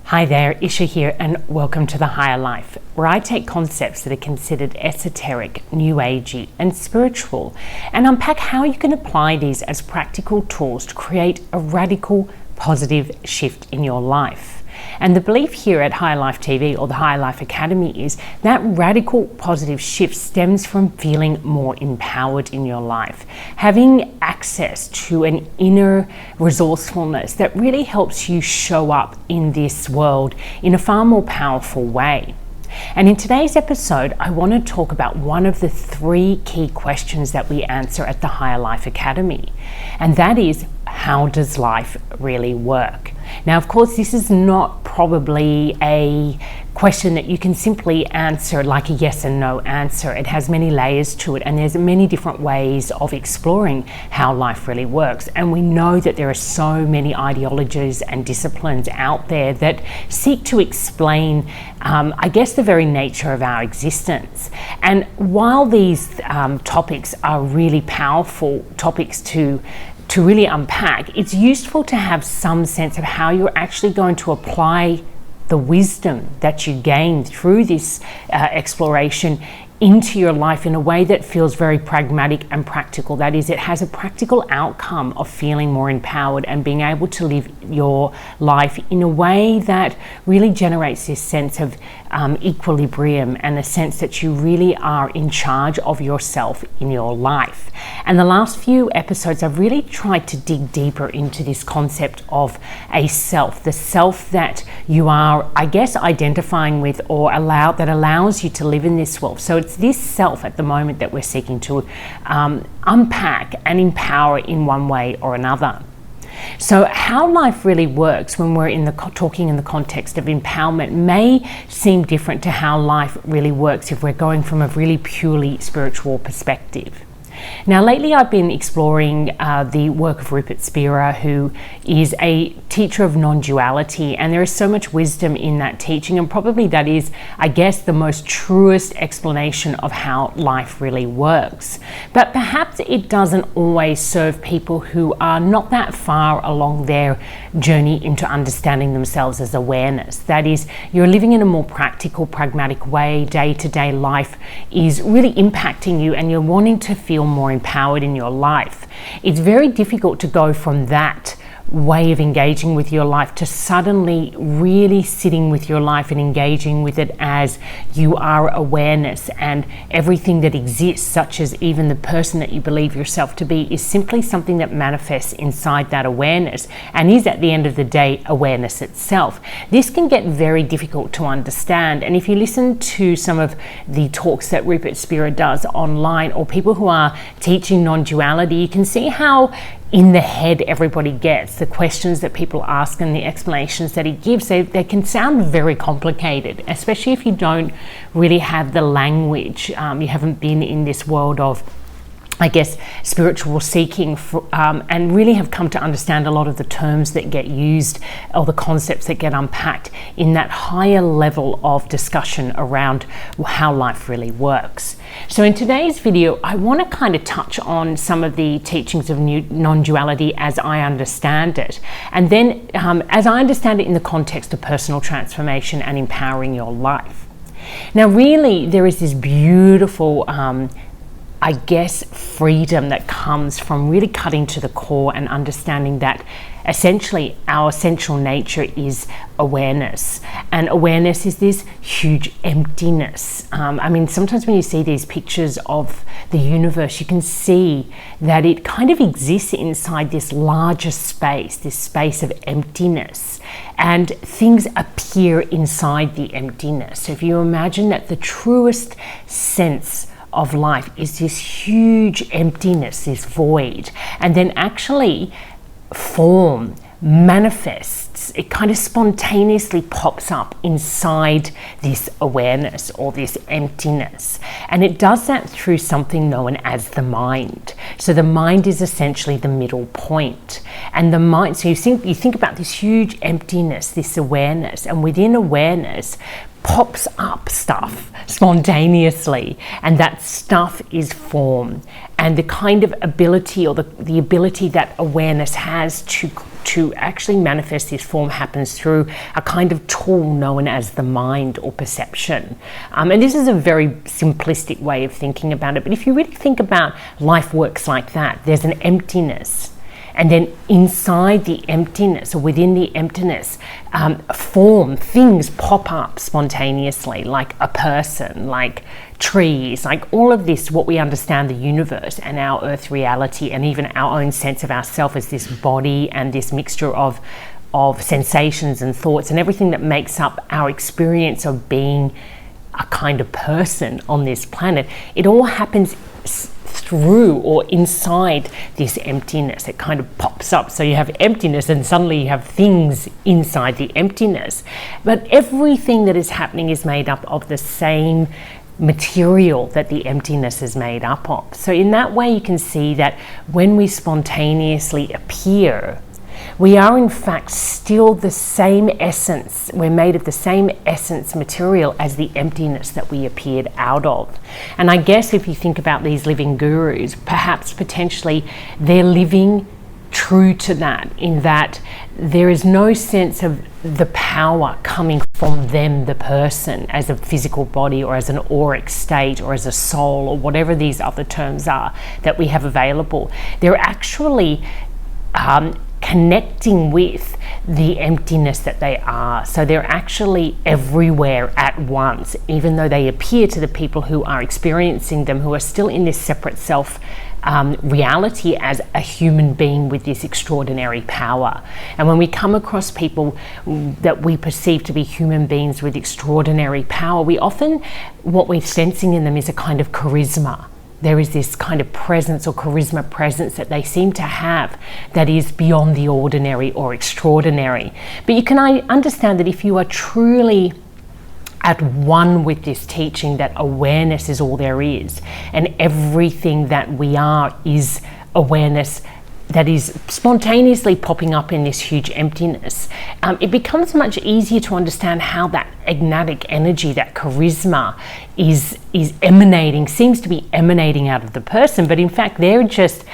Hi there, Isha here, and welcome to the Higher Life, where I take concepts that are considered esoteric, new agey, and spiritual, and unpack how you can apply these as practical tools to create a radical, positive shift in your life. And the belief here at Higher Life TV or the Higher Life Academy is that radical positive shift stems from feeling more empowered in your life, having access to an inner resourcefulness that really helps you show up in this world in a far more powerful way. And in today's episode, I want to talk about one of the 3 key questions that we answer at the Higher Life Academy, and that is, how does life really work? Now, of course, this is not probably a question that you can simply answer like a yes and no answer. It has many layers to it, and there's many different ways of exploring how life really works. And we know that there are so many ideologies and disciplines out there that seek to explain, I guess, the very nature of our existence. And while these topics are really powerful topics to really unpack, it's useful to have some sense of how you're actually going to apply the wisdom that you gain through this exploration into your life in a way that feels very pragmatic and practical. That is, it has a practical outcome of feeling more empowered and being able to live your life in a way that really generates this sense of equilibrium and a sense that you really are in charge of yourself in your life. And the last few episodes, I've really tried to dig deeper into this concept of a self, the self that you are, I guess, identifying with or that allows you to live in this world. So it's this self at the moment that we're seeking to unpack and empower in one way or another. So how life really works when we're talking in the context of empowerment may seem different to how life really works if we're going from a really purely spiritual perspective. Now, lately I've been exploring the work of Rupert Spira, who is a teacher of non-duality, and there is so much wisdom in that teaching, and probably that is, I guess, the most truest explanation of how life really works. But perhaps it doesn't always serve people who are not that far along their journey into understanding themselves as awareness. That is, you're living in a more practical, pragmatic way, day-to-day life is really impacting you, and you're wanting to feel more empowered in your life. It's very difficult to go from that way of engaging with your life to suddenly really sitting with your life and engaging with it as you are awareness, and everything that exists, such as even the person that you believe yourself to be, is simply something that manifests inside that awareness and is at the end of the day awareness itself. This can get very difficult to understand, and if you listen to some of the talks that Rupert Spira does online, or people who are teaching non-duality, you can see how in the head everybody gets. The questions that people ask and the explanations that he gives, they can sound very complicated, especially if you don't really have the language. You haven't been in this world of, I guess, spiritual seeking and really have come to understand a lot of the terms that get used or the concepts that get unpacked in that higher level of discussion around how life really works. So in today's video, I want to kind of touch on some of the teachings of non-duality as I understand it, and then as I understand it in the context of personal transformation and empowering your life. Now, really, there is this beautiful I guess, freedom that comes from really cutting to the core and understanding that essentially our essential nature is awareness, and awareness is this huge emptiness. I mean, sometimes when you see these pictures of the universe, you can see that it kind of exists inside this larger space, this space of emptiness, and things appear inside the emptiness. So if you imagine that the truest sense of life is this huge emptiness, this void, and then actually form manifests, it kind of spontaneously pops up inside this awareness or this emptiness, and it does that through something known as the mind. So the mind is essentially the middle point, and the mind, so you think about this huge emptiness, this awareness, and within awareness pops up stuff spontaneously, and that stuff is form, and the kind of ability or the ability that awareness has to actually manifest this form happens through a kind of tool known as the mind or perception. And this is a very simplistic way of thinking about it, but if you really think about life works like that, there's an emptiness. And then inside the emptiness, or within the emptiness, things pop up spontaneously, like a person, like trees, like all of this, what we understand the universe and our earth reality, and even our own sense of ourself as this body and this mixture of sensations and thoughts and everything that makes up our experience of being a kind of person on this planet. It all happens through or inside this emptiness. It kind of pops up. So you have emptiness and suddenly you have things inside the emptiness. But everything that is happening is made up of the same material that the emptiness is made up of. So in that way you can see that when we spontaneously appear, we are in fact still the same essence. We're made of the same essence material as the emptiness that we appeared out of. And I guess if you think about these living gurus, perhaps potentially they're living true to that, in that there is no sense of the power coming from them, the person, as a physical body or as an auric state or as a soul or whatever these other terms are that we have available. They're actually connecting with the emptiness that they are. So they're actually everywhere at once, even though they appear to the people who are experiencing them, who are still in this separate self reality as a human being with this extraordinary power. And when we come across people that we perceive to be human beings with extraordinary power, we often, what we're sensing in them is a kind of charisma. There is this kind of presence or charisma presence that they seem to have that is beyond the ordinary or extraordinary. But you can understand that if you are truly at one with this teaching, that awareness is all there is, and everything that we are is awareness that is spontaneously popping up in this huge emptiness, it becomes much easier to understand how that agnatic energy, that charisma is emanating, seems to be emanating out of the person, but in fact they're just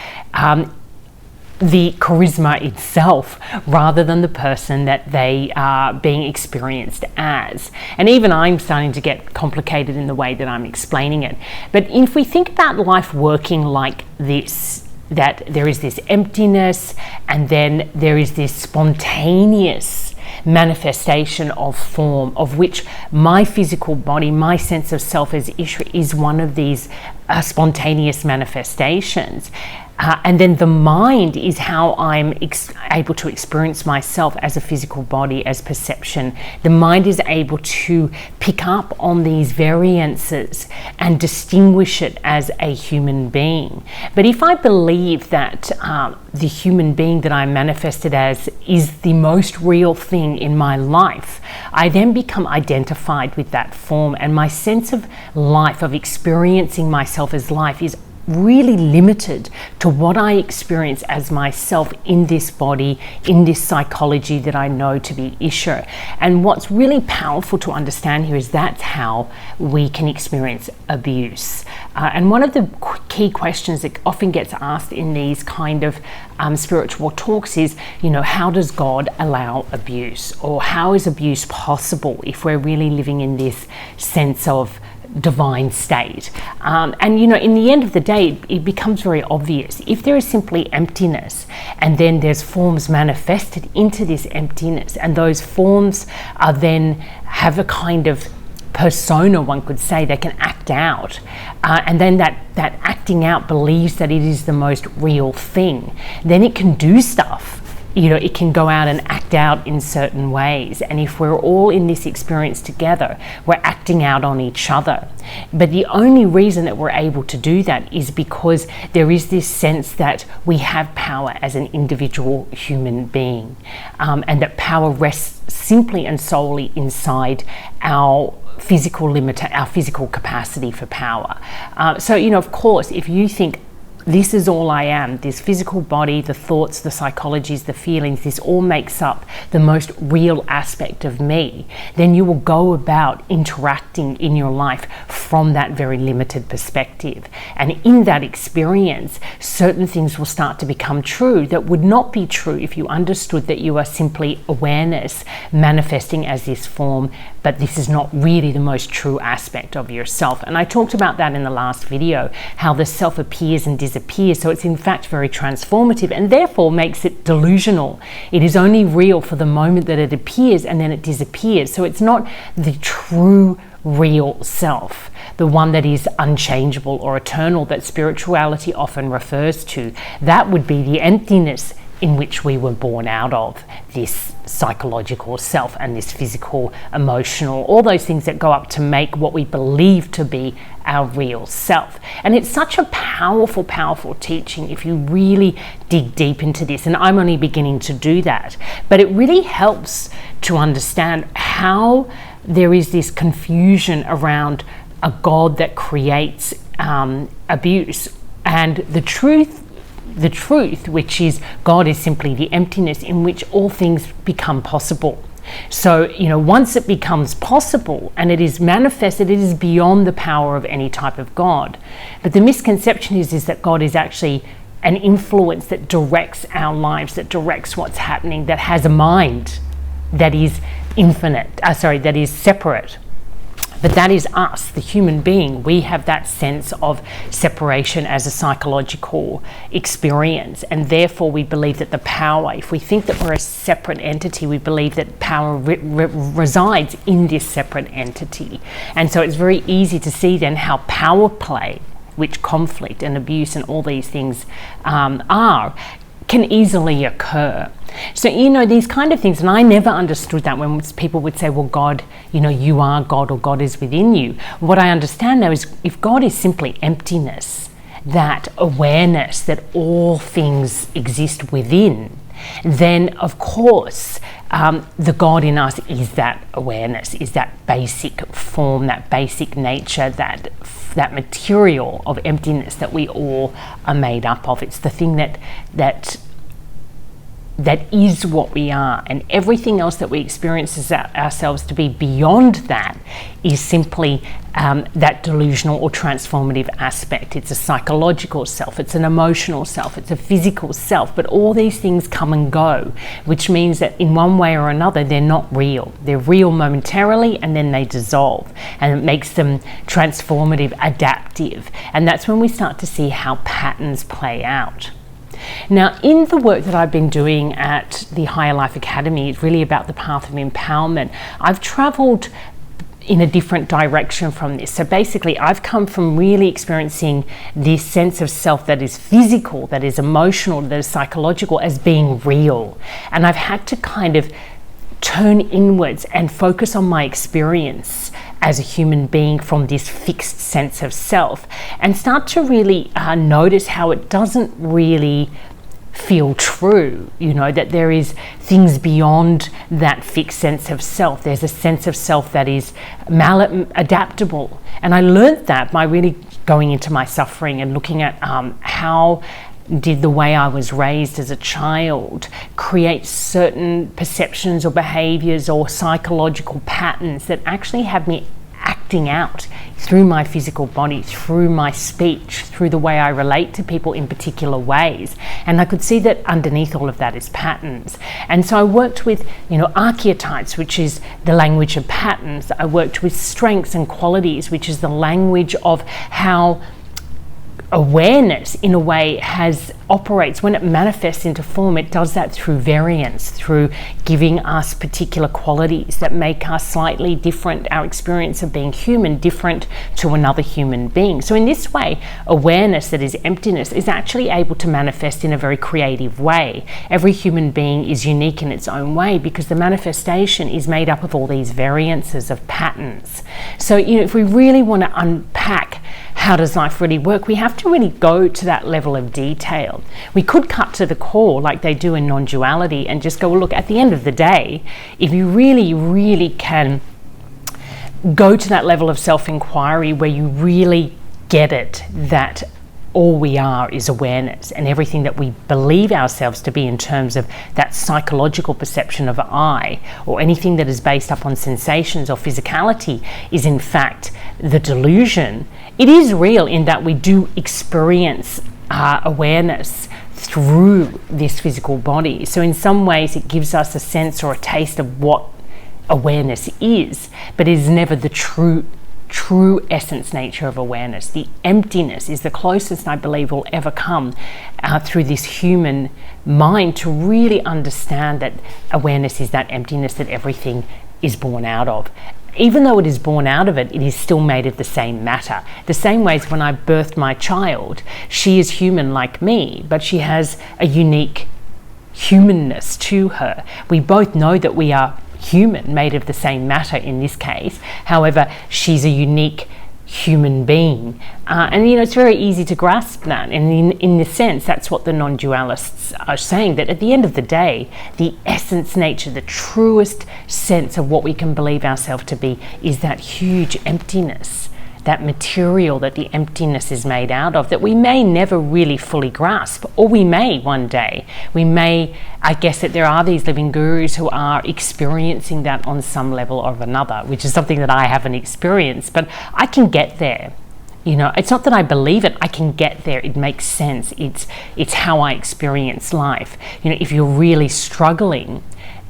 the charisma itself rather than the person that they are being experienced as. And even I'm starting to get complicated in the way that I'm explaining it. But if we think about life working like this, that there is this emptiness and then there is this spontaneous manifestation of form, of which my physical body, my sense of self as Ishra, is one of these spontaneous manifestations. And then the mind is how I'm able to experience myself as a physical body, as perception. The mind is able to pick up on these variances and distinguish it as a human being. But if I believe that the human being that I'm manifested as is the most real thing in my life, I then become identified with that form, and my sense of life, of experiencing myself as life, is really limited to what I experience as myself in this body, in this psychology that I know to be Ishra. And what's really powerful to understand here is that's how we can experience abuse. And one of the key questions that often gets asked in these kind of spiritual talks is, how does God allow abuse? Or how is abuse possible if we're really living in this sense of divine state? And in the end of the day, it becomes very obvious. If there is simply emptiness and then there's forms manifested into this emptiness, and those forms are then have a kind of persona, one could say, they can act out, and then that acting out believes that it is the most real thing, then it can do stuff. It can go out and act out in certain ways. And if we're all in this experience together, we're acting out on each other. But the only reason that we're able to do that is because there is this sense that we have power as an individual human being, and that power rests simply and solely inside our physical limit, our physical capacity for power. So, of course, if you think this is all I am, this physical body, the thoughts, the psychologies, the feelings, this all makes up the most real aspect of me, then you will go about interacting in your life from that very limited perspective. And in that experience, certain things will start to become true that would not be true if you understood that you are simply awareness manifesting as this form, but this is not really the most true aspect of yourself. And I talked about that in the last video, how the self appears and disappears. So it's in fact very transformative and therefore makes it delusional. It is only real for the moment that it appears and then it disappears. So it's not the true real self, the one that is unchangeable or eternal that spirituality often refers to. That would be the emptiness in which we were born out of, this psychological self and this physical, emotional, all those things that go up to make what we believe to be our real self. And it's such a powerful, powerful teaching if you really dig deep into this. And I'm only beginning to do that. But it really helps to understand how there is this confusion around a God that creates abuse, and the truth, which is God is simply the emptiness in which all things become possible. So, once it becomes possible and it is manifested, it is beyond the power of any type of God. But the misconception is that God is actually an influence that directs our lives, that directs what's happening, that has a mind that is that is separate. But that is us, the human being. We have that sense of separation as a psychological experience, and therefore we believe that the power, if we think that we're a separate entity, we believe that power resides in this separate entity. And so it's very easy to see then how power play, which conflict and abuse and all these things can easily occur. So, these kind of things, and I never understood that when people would say, well, God, you are God, or God is within you. What I understand now is if God is simply emptiness, that awareness that all things exist within, then of course the God in us is that awareness, is that basic form, that basic nature, that material of emptiness that we all are made up of. It's the thing that is what we are, and everything else that we experience as ourselves to be beyond that is simply that delusional or transformative aspect. It's a psychological self, it's an emotional self, it's a physical self, but all these things come and go, which means that in one way or another they're not real. They're real momentarily and then they dissolve, and it makes them transformative, adaptive, and that's when we start to see how patterns play out. Now, in the work that I've been doing at the Higher Life Academy, it's really about the path of empowerment. I've traveled in a different direction from this. So basically, I've come from really experiencing this sense of self that is physical, that is emotional, that is psychological, as being real. And I've had to kind of turn inwards and focus on my experience as a human being from this fixed sense of self, and start to really notice how it doesn't really feel true, that there is things beyond that fixed sense of self. There's a sense of self that is adaptable. And I learned that by really going into my suffering and looking at how did the way I was raised as a child create certain perceptions or behaviors or psychological patterns that actually have me acting out through my physical body, through my speech, through the way I relate to people in particular ways. And I could see that underneath all of that is patterns. And so I worked with, archetypes, which is the language of patterns. I worked with strengths and qualities, which is the language of how awareness in a way operates when it manifests into form. It does that through variance, through giving us particular qualities that make us slightly different, our experience of being human different to another human being. So in this way, awareness that is emptiness is actually able to manifest in a very creative way. Every human being is unique in its own way because the manifestation is made up of all these variances of patterns. So if we really want to unpack how does life really work, we have to really go to that level of detail. We could cut to the core like they do in non-duality and just go, well, look, at the end of the day, if you really, really can go to that level of self-inquiry where you really get it, that all we are is awareness, and everything that we believe ourselves to be in terms of that psychological perception of I, or anything that is based upon sensations or physicality, is in fact the delusion. It is real in that we do experience awareness through this physical body. So in some ways it gives us a sense or a taste of what awareness is, but it is never the true essence nature of awareness. The emptiness is the closest I believe we'll ever come through this human mind to really understand that awareness is that emptiness that everything is born out of. Even though it is born out of it, it is still made of the same matter. The same way as when I birthed my child, she is human like me, but she has a unique humanness to her. We both know that we are human, made of the same matter in this case. However, she's a unique human being. And it's very easy to grasp that. And in the sense, that's what the non-dualists are saying, that at the end of the day, the essence nature, the truest sense of what we can believe ourselves to be is that huge emptiness, that material that the emptiness is made out of, that we may never really fully grasp, or we may one day. We may, I guess that there are these living gurus who are experiencing that on some level or another, which is something that I haven't experienced, but I can get there. It's not that I believe it, I can get there. It makes sense. It's how I experience life. If you're really struggling,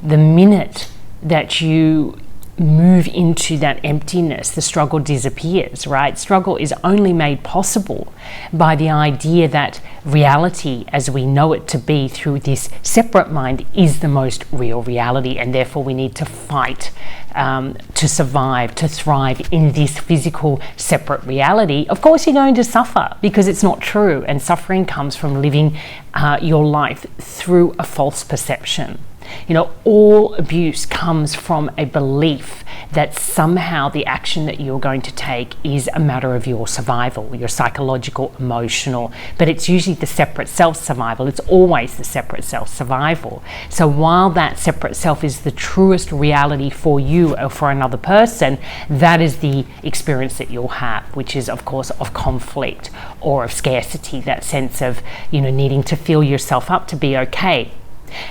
the minute that you move into that emptiness, the struggle disappears, right? Struggle is only made possible by the idea that reality as we know it to be through this separate mind is the most real reality, and therefore we need to fight to survive, to thrive in this physical separate reality. Of course you're going to suffer because it's not true, and suffering comes from living your life through a false perception. All abuse comes from a belief that somehow the action that you're going to take is a matter of your survival, your psychological, emotional, but it's usually the separate self survival. It's always the separate self survival. So while that separate self is the truest reality for you or for another person, that is the experience that you'll have, which is of course of conflict or of scarcity, that sense of, needing to fill yourself up to be okay.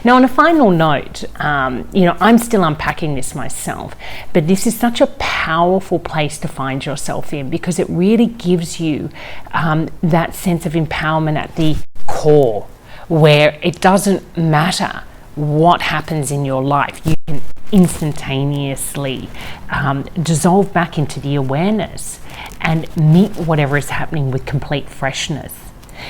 Now, on a final note, I'm still unpacking this myself, but this is such a powerful place to find yourself in, because it really gives you that sense of empowerment at the core, where it doesn't matter what happens in your life. You can instantaneously dissolve back into the awareness and meet whatever is happening with complete freshness.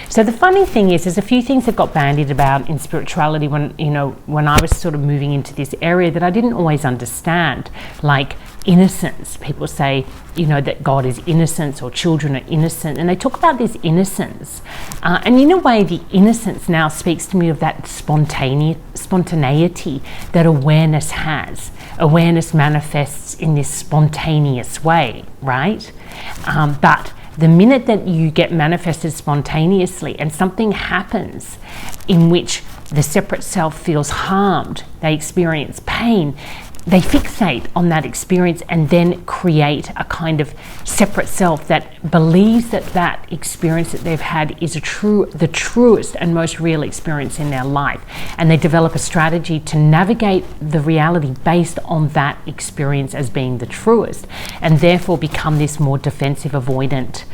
So the funny thing is, there's a few things that got bandied about in spirituality when I was sort of moving into this area that I didn't always understand, like innocence. People say, that God is innocence or children are innocent, and they talk about this innocence. And in a way, the innocence now speaks to me of that spontaneity that awareness has. Awareness manifests in this spontaneous way, right? But the minute that you get manifested spontaneously and something happens in which the separate self feels harmed, they experience pain, they fixate on that experience and then create a kind of separate self that believes that that experience that they've had is the truest and most real experience in their life. And they develop a strategy to navigate the reality based on that experience as being the truest, and therefore become this more defensive, avoidant,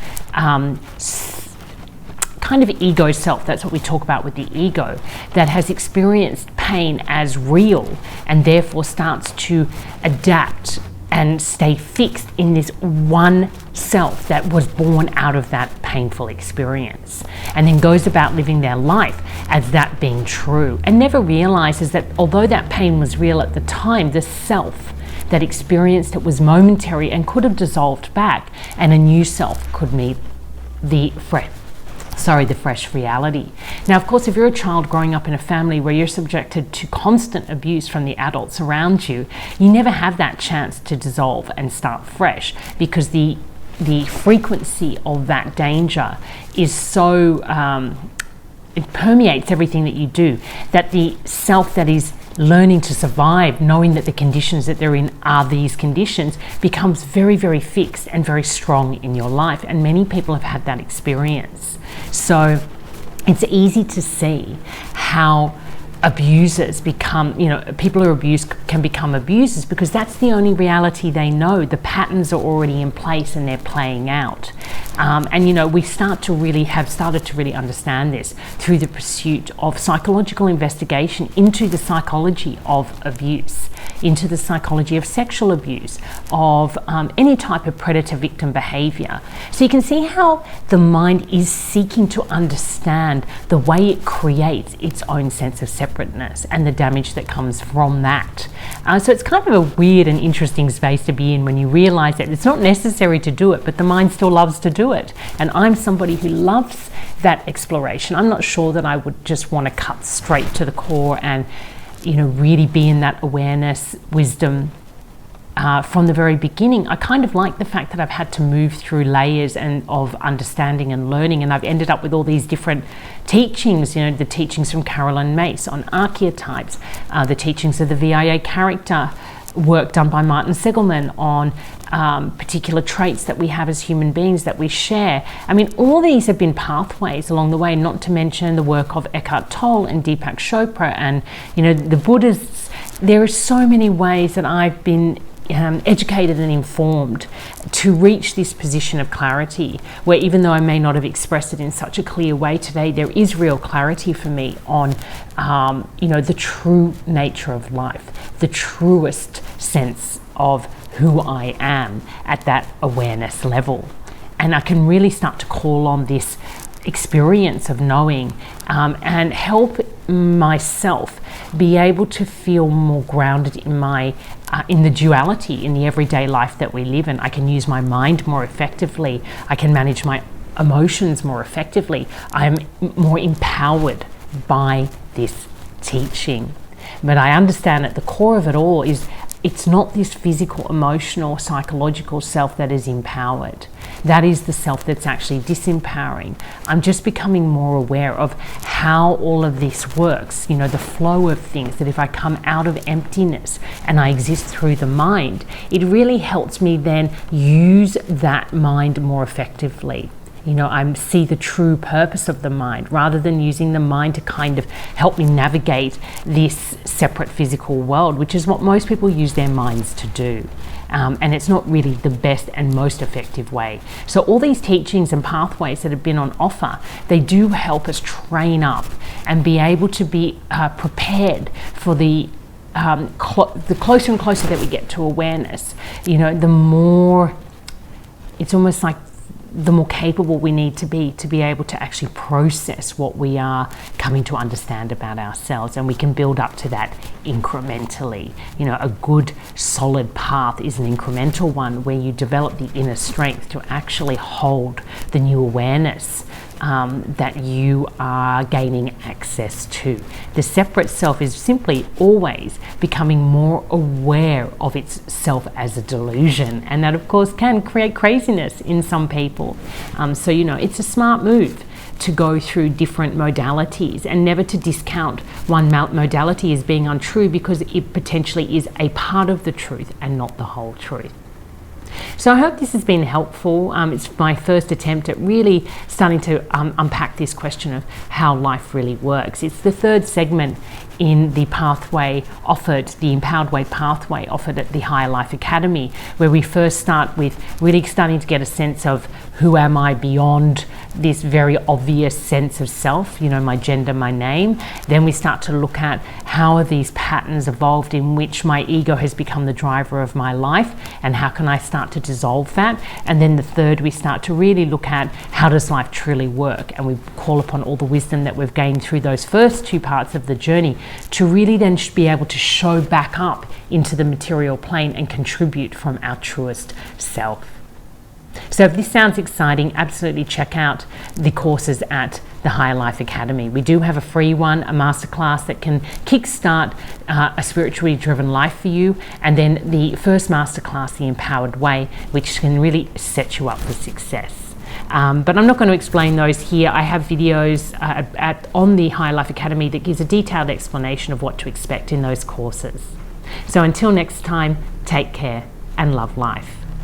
kind of ego self. That's what we talk about with the ego, that has experienced pain as real and therefore starts to adapt and stay fixed in this one self that was born out of that painful experience, and then goes about living their life as that being true, and never realizes that although that pain was real at the time, the self that experienced it was momentary and could have dissolved back, and a new self could meet the fresh reality. Now, of course, if you're a child growing up in a family where you're subjected to constant abuse from the adults around you, you never have that chance to dissolve and start fresh, because the frequency of that danger is so, it permeates everything that you do, that the self that is learning to survive, knowing that the conditions that they're in are these conditions, becomes very, very fixed and very strong in your life. And many people have had that experience. So it's easy to see how abusers become, people who are abused can become abusers, because that's the only reality they know. The patterns are already in place and they're playing out. And we started to really understand this through the pursuit of psychological investigation into the psychology of abuse, into the psychology of sexual abuse, of any type of predator-victim behavior. So you can see how the mind is seeking to understand the way it creates its own sense of separateness and the damage that comes from that. So it's kind of a weird and interesting space to be in when you realize that it's not necessary to do it, but the mind still loves to do it. And I'm somebody who loves that exploration. I'm not sure that I would just want to cut straight to the core and really be in that awareness, wisdom from the very beginning. I kind of like the fact that I've had to move through layers of understanding and learning, and I've ended up with all these different teachings, the teachings from Carolyn Mace on archetypes, the teachings of the VIA character work done by Martin Seligman on particular traits that we have as human beings that we share. I mean, all these have been pathways along the way, not to mention the work of Eckhart Tolle and Deepak Chopra and, the Buddhists. There are so many ways that I've been educated and informed to reach this position of clarity, where even though I may not have expressed it in such a clear way today, there is real clarity for me on, the true nature of life, the truest sense of who I am at that awareness level. And I can really start to call on this experience of knowing and help myself be able to feel more grounded in the duality in the everyday life that we live in. I can use my mind more effectively. I can manage my emotions more effectively. I'm more empowered by this teaching. But I understand at the core of it all is it's not this physical, emotional, psychological self that is empowered. That is the self that's actually disempowering. I'm just becoming more aware of how all of this works, the flow of things, that if I come out of emptiness and I exist through the mind, it really helps me then use that mind more effectively. I see the true purpose of the mind, rather than using the mind to kind of help me navigate this separate physical world, which is what most people use their minds to do. And it's not really the best and most effective way. So all these teachings and pathways that have been on offer, they do help us train up and be able to be prepared for the closer and closer that we get to awareness, the more, it's almost like the more capable we need to be able to actually process what we are coming to understand about ourselves, and we can build up to that incrementally. A good solid path is an incremental one where you develop the inner strength to actually hold the new awareness that you are gaining access to. The separate self is simply always becoming more aware of itself as a delusion, and that of course can create craziness in some people. So it's a smart move to go through different modalities and never to discount one modality as being untrue, because it potentially is a part of the truth and not the whole truth. So I hope this has been helpful. It's my first attempt at really starting to unpack this question of how life really works. It's the third segment in the pathway offered, the Empowered Way pathway offered at the Higher Life Academy, where we first start with really starting to get a sense of who am I beyond this very obvious sense of self, my gender, my name. Then we start to look at how are these patterns evolved in which my ego has become the driver of my life, and how can I start to dissolve that. And then the third, we start to really look at how does life truly work, and we call upon all the wisdom that we've gained through those first two parts of the journey to really then be able to show back up into the material plane and contribute from our truest self. So if this sounds exciting, absolutely check out the courses at the Higher Life Academy. We do have a free one, a masterclass that can kickstart a spiritually driven life for you, and then the first masterclass, the Empowered Way, which can really set you up for success. But I'm not going to explain those here. I have videos on the Higher Life Academy that gives a detailed explanation of what to expect in those courses. So until next time, take care and love life.